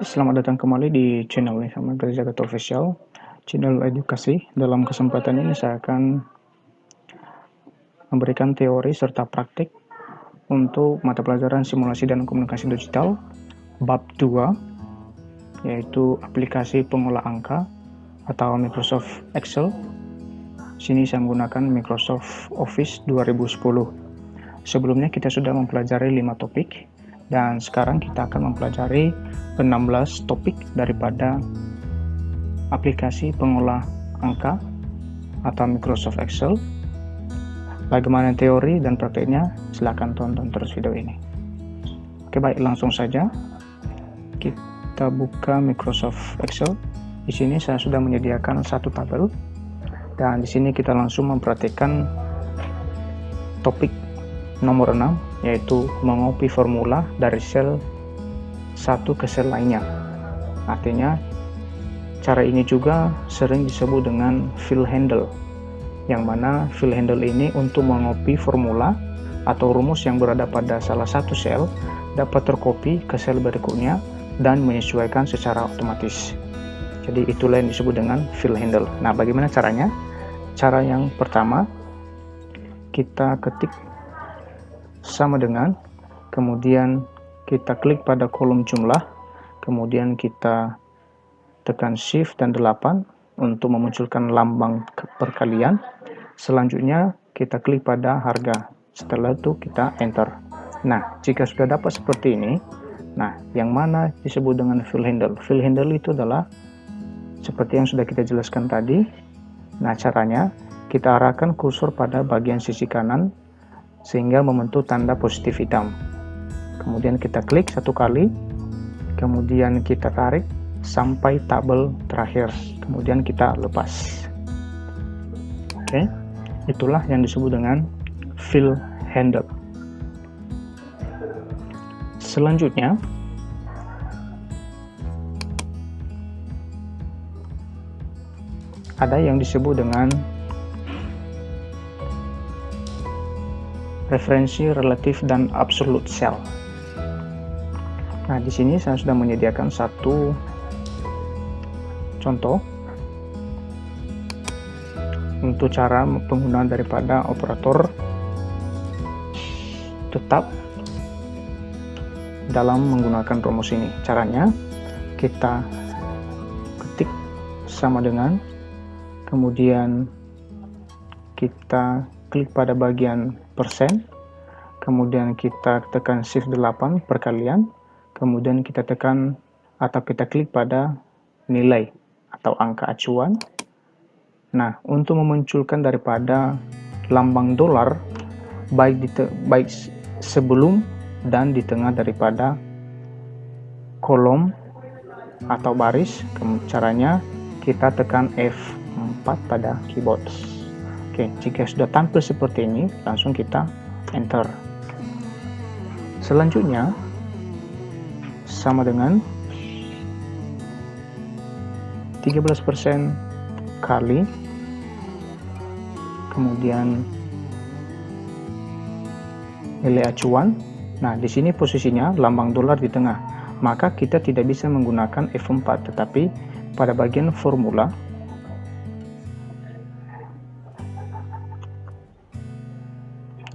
Selamat datang kembali di channel Sama Jagat Official, channel edukasi. Dalam kesempatan ini saya akan memberikan teori serta praktik untuk mata pelajaran simulasi dan komunikasi digital bab 2, yaitu aplikasi pengolah angka atau Microsoft Excel. Sini saya menggunakan Microsoft Office 2010. Sebelumnya kita sudah mempelajari 5 topik, dan sekarang kita akan mempelajari 16 topik daripada aplikasi pengolah angka atau Microsoft Excel. Bagaimana teori dan prakteknya? Silahkan tonton terus video ini. Oke, baik, langsung saja kita buka Microsoft Excel. Di sini saya sudah menyediakan satu tabel, dan di sini kita langsung memperhatikan topik nomor 6, yaitu mengcopy formula dari sel satu ke sel lainnya. Artinya cara ini juga sering disebut dengan fill handle, yang mana fill handle ini untuk mengcopy formula atau rumus yang berada pada salah satu sel dapat tercopy ke sel berikutnya dan menyesuaikan secara otomatis. Jadi itulah yang disebut dengan fill handle. Nah, bagaimana caranya? Cara yang pertama, kita ketik sama dengan, kemudian kita klik pada kolom jumlah, kemudian kita tekan Shift dan 8 untuk memunculkan lambang perkalian. Selanjutnya kita klik pada harga, setelah itu kita enter. Nah, jika sudah dapat seperti ini, nah, yang mana disebut dengan fill handle? Fill handle itu adalah seperti yang sudah kita jelaskan tadi. Nah, caranya kita arahkan kursor pada bagian sisi kanan sehingga membentuk tanda positif hitam. Kemudian kita klik satu kali, kemudian kita tarik sampai tabel terakhir, kemudian kita lepas. Oke, itulah yang disebut dengan fill handle. Selanjutnya, ada yang disebut dengan referensi relatif dan absolute cell. Nah, di sini saya sudah menyediakan satu contoh untuk cara penggunaan daripada operator tetap dalam menggunakan rumus ini. Caranya kita ketik sama dengan, kemudian kita klik pada bagian persen, kemudian kita tekan Shift 8 perkalian, kemudian kita tekan atau kita klik pada nilai atau angka acuan. Nah, untuk memunculkan daripada lambang dolar baik sebelum dan di tengah daripada kolom atau baris, caranya kita tekan F4 pada keyboard. Oke, jika sudah tampil seperti ini, langsung kita enter. Selanjutnya sama dengan 13% kali, kemudian nilai acuan. Nah, di sini posisinya lambang dolar di tengah, maka kita tidak bisa menggunakan F4, tetapi pada bagian formula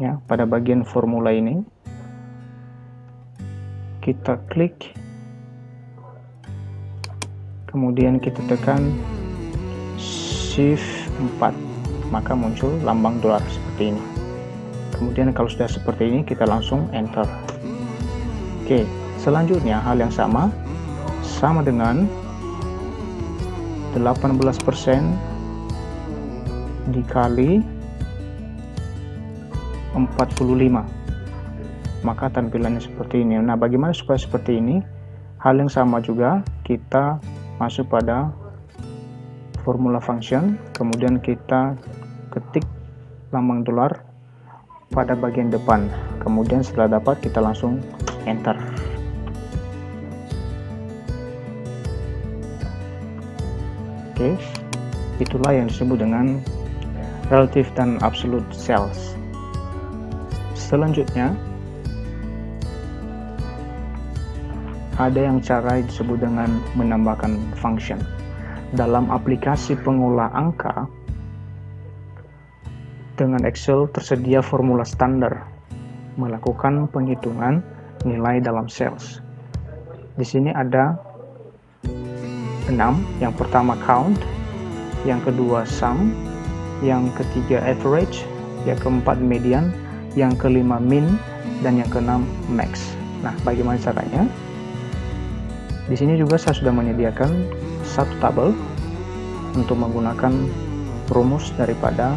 ya, pada bagian formula ini kita klik, kemudian kita tekan Shift 4, maka muncul lambang dolar seperti ini. Kemudian kalau sudah seperti ini, kita langsung enter. Oke, selanjutnya hal yang sama dengan 18% dikali 45, maka tampilannya seperti ini. Nah, bagaimana supaya seperti ini? Hal yang sama juga, kita masuk pada formula function, kemudian kita ketik lambang dolar pada bagian depan, kemudian setelah dapat kita langsung enter. Oke, itulah yang disebut dengan relative dan absolute cells. Selanjutnya ada yang cara disebut dengan menambahkan function. Dalam aplikasi pengolah angka, dengan Excel tersedia formula standar melakukan penghitungan nilai dalam sales. Di sini ada 6, yang pertama count, yang kedua sum, yang ketiga average, yang keempat median, yang kelima min, dan yang keenam max. Nah, bagaimana caranya? Di sini juga saya sudah menyediakan satu tabel untuk menggunakan rumus daripada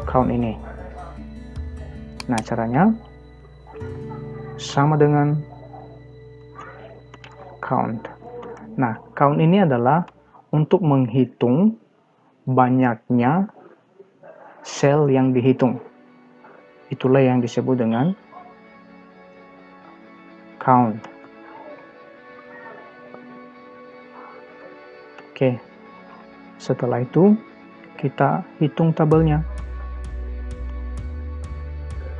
count ini. Nah, caranya sama dengan count. Nah, count ini adalah untuk menghitung banyaknya sel yang dihitung. Itulah yang disebut dengan count. Oke. Setelah itu kita hitung tabelnya.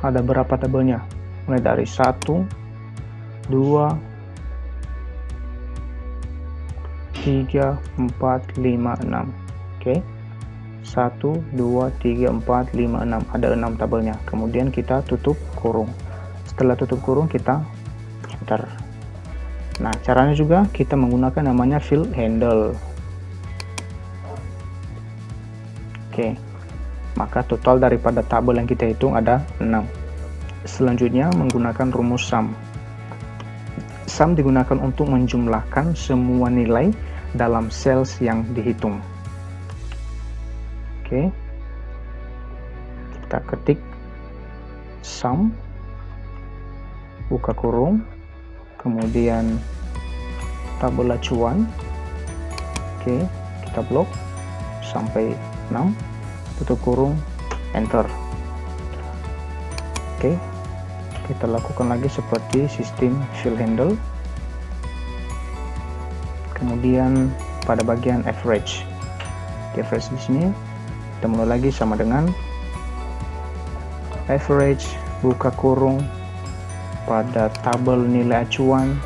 Ada berapa tabelnya? Mulai dari 1, 2, 3, 4, 5, 6. Oke. 1, 2, 3, 4, 5, 6. Ada 6 tabelnya. Kemudian kita tutup kurung. Setelah tutup kurung kita enter. Nah, caranya juga kita menggunakan namanya field handle. Oke. Maka total daripada tabel yang kita hitung ada 6. Selanjutnya menggunakan rumus sum. Sum digunakan untuk menjumlahkan semua nilai dalam sales yang dihitung. Oke. Kita ketik sum, buka kurung, kemudian tabel acuan. Oke, kita blok sampai 6. Tutup kurung, enter. Oke, kita lakukan lagi seperti sistem field handle. Kemudian pada bagian average, di average di sini kita mulai lagi sama dengan average, buka kurung, pada tabel nilai acuan,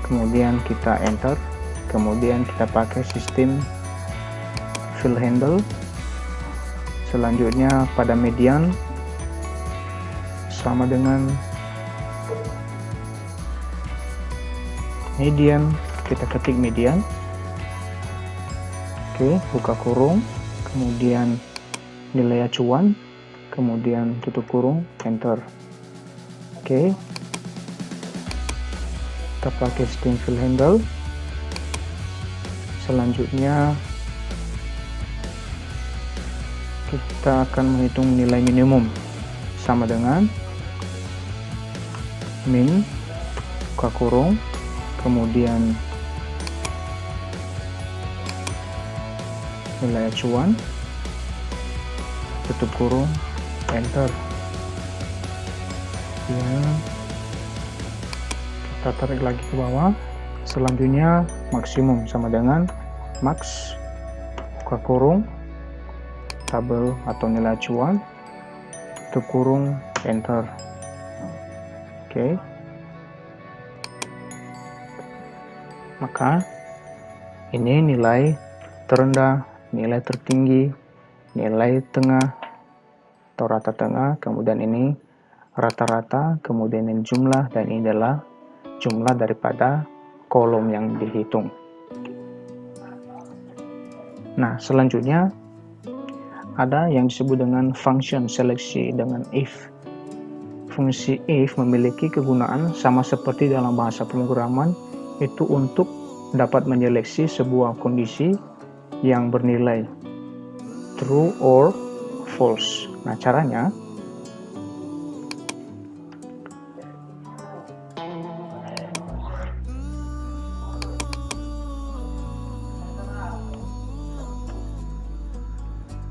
kemudian kita enter. Kemudian kita pakai sistem field handle. Selanjutnya pada median sama dengan median, kita ketik median. Oke, buka kurung, kemudian nilai acuan, kemudian tutup kurung, enter. Oke, kita pakai sistem field handle. Selanjutnya kita akan menghitung nilai minimum sama dengan min, buka kurung, kemudian nilai acuan, tutup kurung, enter. Ya, kita tarik lagi ke bawah. Selanjutnya maksimum sama dengan max, buka kurung, tabel atau nilai acuan, tutup kurung, enter. Oke. Maka ini nilai terendah, nilai tertinggi, nilai tengah atau rata tengah, kemudian ini rata-rata, kemudian ini jumlah, dan ini adalah jumlah daripada kolom yang dihitung. Nah, selanjutnya ada yang disebut dengan function seleksi dengan if. Fungsi if memiliki kegunaan sama seperti dalam bahasa pemrograman, itu untuk dapat menyeleksi sebuah kondisi yang bernilai true or false. Nah, caranya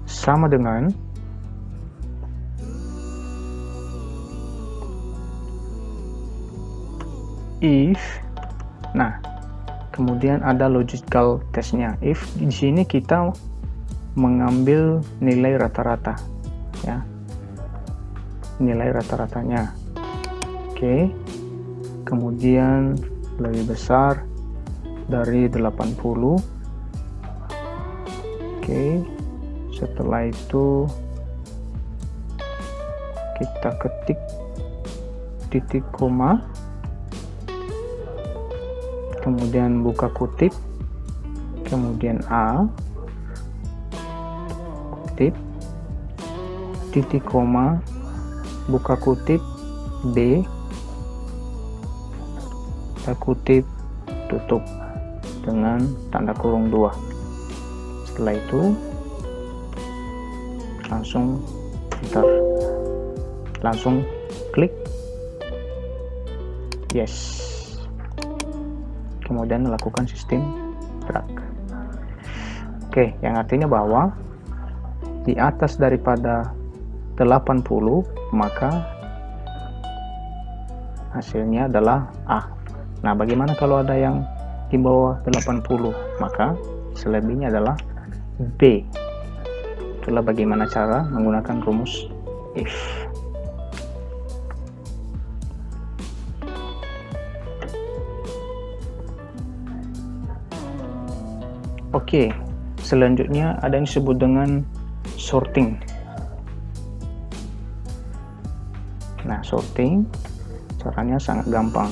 sama dengan if. Nah, kemudian ada logical testnya. If di sini kita mengambil nilai rata-rata, ya. nilai rata-ratanya. Oke. Kemudian lebih besar dari 80. Oke. Setelah itu kita ketik titik koma, kemudian buka kutip, kemudian A, kutip, titik koma, buka kutip, B, buka kutip, tutup dengan tanda kurung 2. Setelah itu langsung enter, langsung klik yes, kemudian lakukan sistem drag. Oke, yang artinya bahwa di atas daripada 80 maka hasilnya adalah A. Nah, bagaimana kalau ada yang di bawah 80? Maka selebihnya adalah B. Itulah bagaimana cara menggunakan rumus if. Oke, selanjutnya ada yang disebut dengan sorting. Nah, sorting caranya sangat gampang.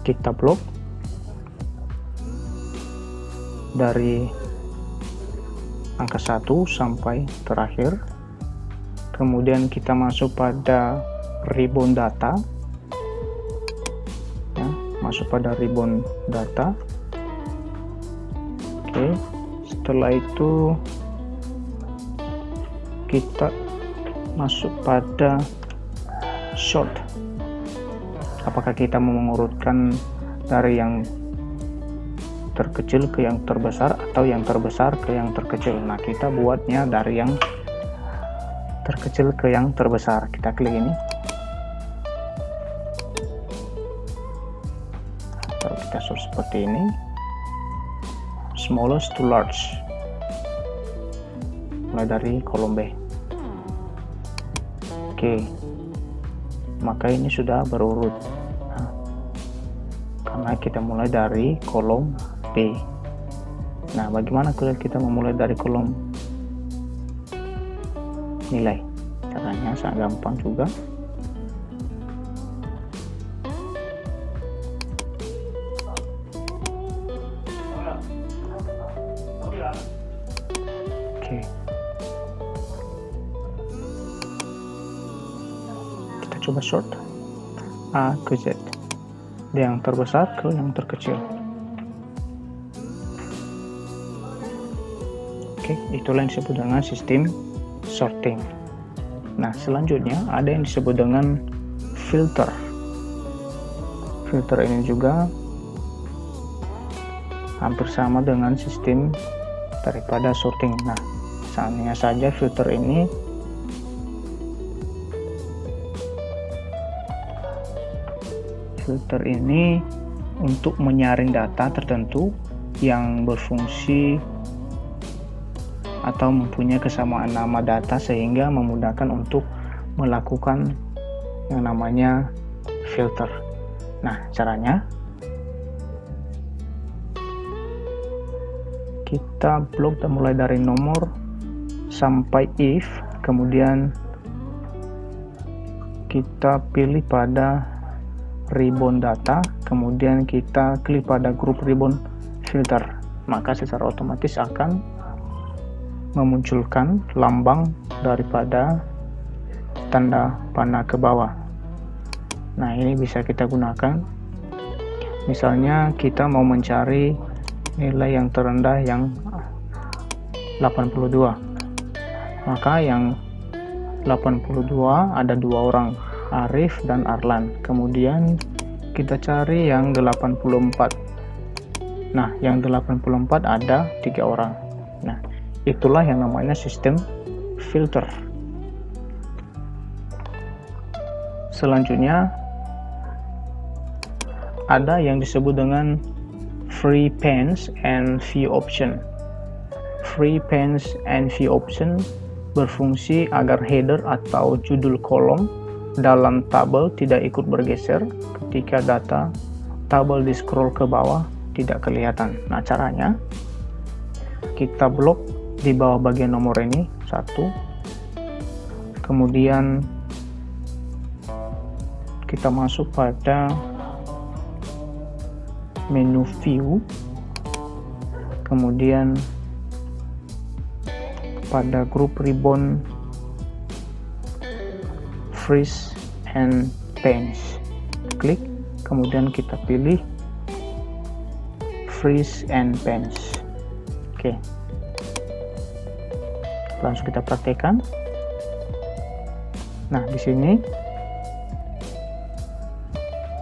Kita blok dari angka 1 sampai terakhir, kemudian kita masuk pada ribbon data, ya, masuk pada ribbon data. Oke, setelah itu kita masuk pada sort. Apakah kita mau mengurutkan dari yang terkecil ke yang terbesar atau yang terbesar ke yang terkecil? Nah, kita buatnya dari yang terkecil ke yang terbesar. Kita klik ini, lalu kita sort seperti ini, smallest to large, mulai dari kolom B. Oke, maka ini sudah berurut, karena kita mulai dari kolom B. Nah, bagaimana kalau kita memulai dari kolom nilai? Caranya sangat gampang juga. Oke, kita coba sort A ke Z, dari yang terbesar ke yang terkecil. Oke, itulah yang disebut dengan sistem sorting. Nah, selanjutnya ada yang disebut dengan filter. Filter ini juga hampir sama dengan sistem daripada sorting. Nah, hanya saja filter ini untuk menyaring data tertentu yang berfungsi atau mempunyai kesamaan nama data sehingga memudahkan untuk melakukan yang namanya filter. Nah, caranya kita blok dan mulai dari nomor sampai if, kemudian kita pilih pada ribbon data, kemudian kita klik pada grup ribbon filter, maka secara otomatis akan memunculkan lambang daripada tanda panah ke bawah. Nah, ini bisa kita gunakan, misalnya kita mau mencari nilai yang terendah yang 82, maka yang 82 ada 2 orang, Arif dan Arlan. Kemudian kita cari yang 84. Nah, yang 84 ada 3 orang. Nah, itulah yang namanya sistem filter. Selanjutnya ada yang disebut dengan free panes and view option. free panes and view option berfungsi agar header atau judul kolom dalam tabel tidak ikut bergeser ketika data tabel di scroll ke bawah tidak kelihatan. Nah, caranya kita blok di bawah bagian nomor ini, 1. Kemudian kita masuk pada menu view, kemudian pada grup ribbon freeze and panes, klik, kemudian kita pilih freeze and panes. Oke, langsung kita praktekkan. Nah, di sini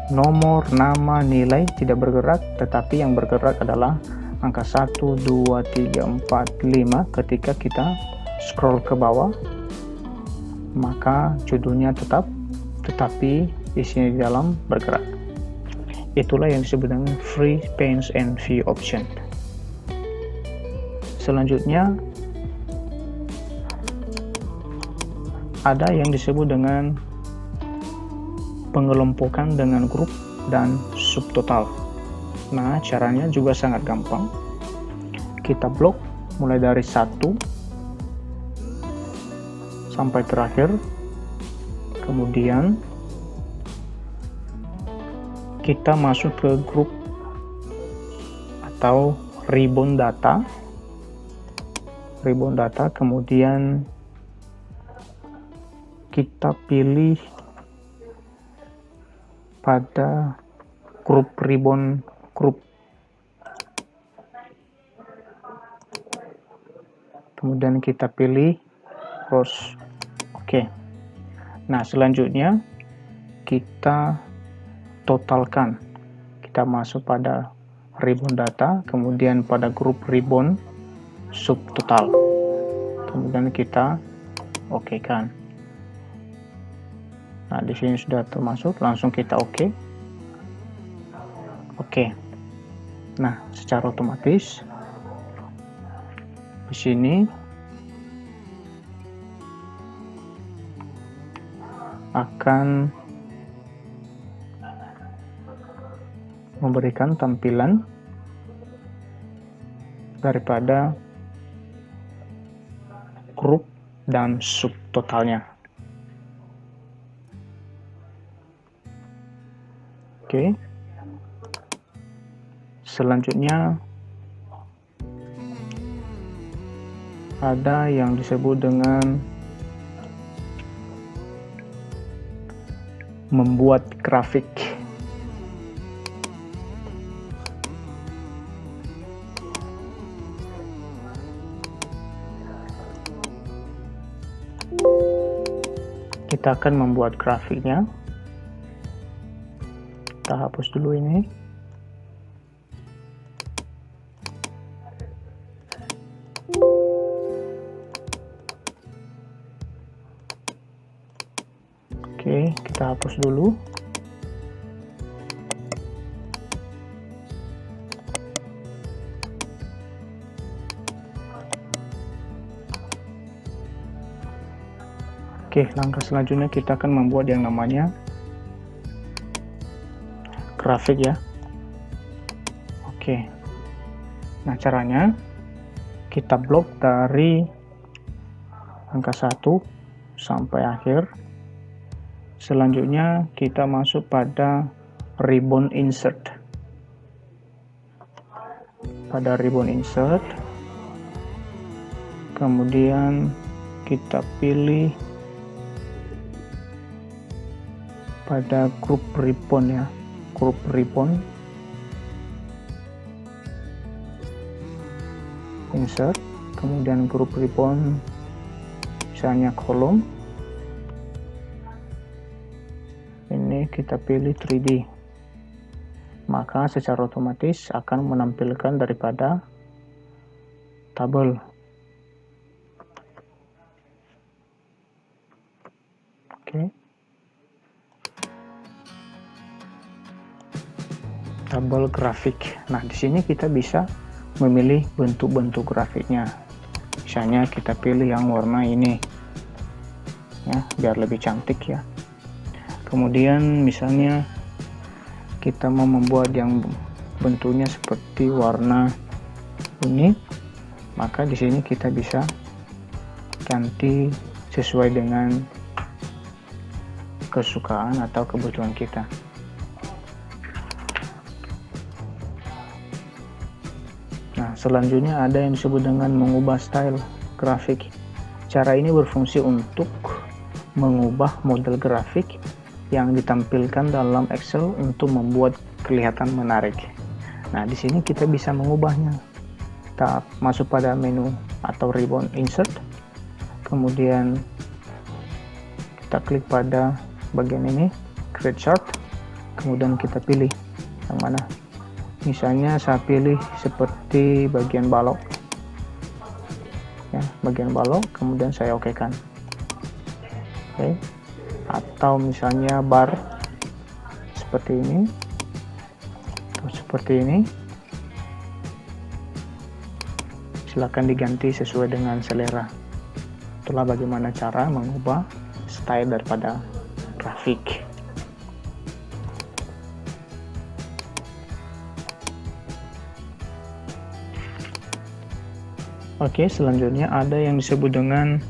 nomor, nama, nilai tidak bergerak, tetapi yang bergerak adalah angka 1, 2, 3, 4, 5. Ketika kita scroll ke bawah, maka judulnya tetap, tetapi isinya di dalam bergerak. Itulah yang disebut dengan free panes and view option. Selanjutnya ada yang disebut dengan pengelompokan dengan grup dan subtotal. Nah, caranya juga sangat gampang. Kita blok mulai dari 1 sampai terakhir. Kemudian kita masuk ke grup atau ribbon data. Kemudian kita pilih pada grup ribbon group. Kemudian kita pilih rows. Oke. Nah, selanjutnya kita totalkan. Kita masuk pada ribbon data, kemudian pada grup ribbon subtotal. Kemudian kita oke-kan. Nah, di sini sudah termasuk, langsung kita oke. Oke. Nah, secara otomatis di sini akan memberikan tampilan daripada grup dan subtotalnya. Oke. Selanjutnya ada yang disebut dengan membuat grafik. Kita akan membuat grafiknya. Kita hapus dulu ini. Oke, kita hapus dulu. Oke, langkah selanjutnya kita akan membuat yang namanya grafik ya. Oke. Nah, caranya kita blok dari angka 1 sampai akhir. Selanjutnya kita masuk pada ribbon insert. Pada ribbon insert, kemudian kita pilih pada grup ribbon ya, grup ribbon insert, kemudian grup ribbon misalnya kolom, ini kita pilih 3D, maka secara otomatis akan menampilkan daripada tabel. Oke. Tabel grafik. Nah, di sini kita bisa memilih bentuk-bentuk grafiknya. Misalnya kita pilih yang warna ini ya, biar lebih cantik ya. Kemudian misalnya kita mau membuat yang bentuknya seperti warna ini, maka di sini kita bisa ganti sesuai dengan kesukaan atau kebutuhan kita. Nah, selanjutnya ada yang disebut dengan mengubah style grafik. Cara ini berfungsi untuk mengubah model grafik yang ditampilkan dalam Excel untuk membuat kelihatan menarik. Nah, di sini kita bisa mengubahnya. Kita masuk pada menu atau ribbon insert, kemudian kita klik pada bagian ini, create chart, kemudian kita pilih yang mana. Misalnya saya pilih seperti bagian balok ya, bagian balok, kemudian saya okekan. Oke. Atau misalnya bar seperti ini atau seperti ini, silakan diganti sesuai dengan selera. Itulah bagaimana cara mengubah style daripada grafik. Oke, selanjutnya ada yang disebut dengan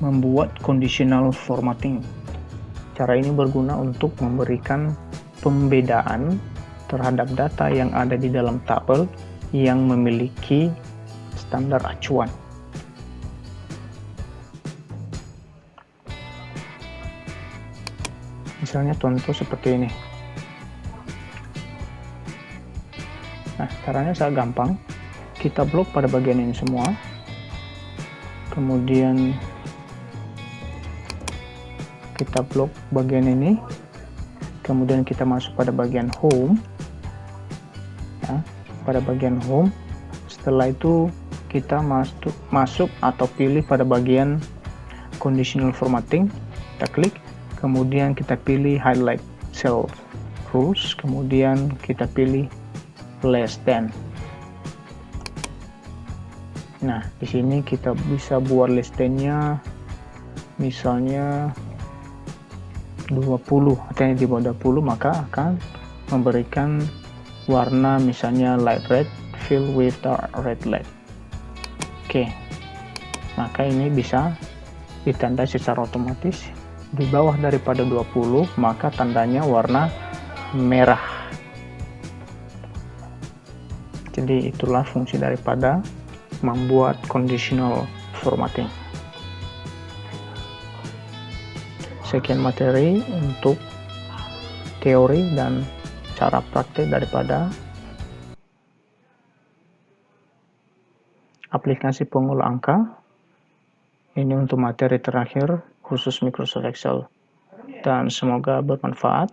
membuat conditional formatting. Cara ini berguna untuk memberikan pembedaan terhadap data yang ada di dalam tabel yang memiliki standar acuan. Misalnya contoh seperti ini. Nah, caranya sangat gampang. Kita blok pada bagian ini semua, kemudian kita blok bagian ini, kemudian kita masuk pada bagian home ya, pada bagian home. Setelah itu kita masuk atau pilih pada bagian conditional formatting, kita klik, kemudian kita pilih highlight cell rules, kemudian kita pilih less than. Nah, di sini kita bisa buat less than-nya misalnya 20, artinya di bawah 20, maka akan memberikan warna misalnya light red fill with dark red light. Oke, maka ini bisa ditandai secara otomatis. Di bawah daripada 20, maka tandanya warna merah. Jadi itulah fungsi daripada membuat conditional formatting. Sekian materi untuk teori dan cara praktik daripada aplikasi pengolah angka. Ini untuk materi terakhir khusus Microsoft Excel, dan semoga bermanfaat.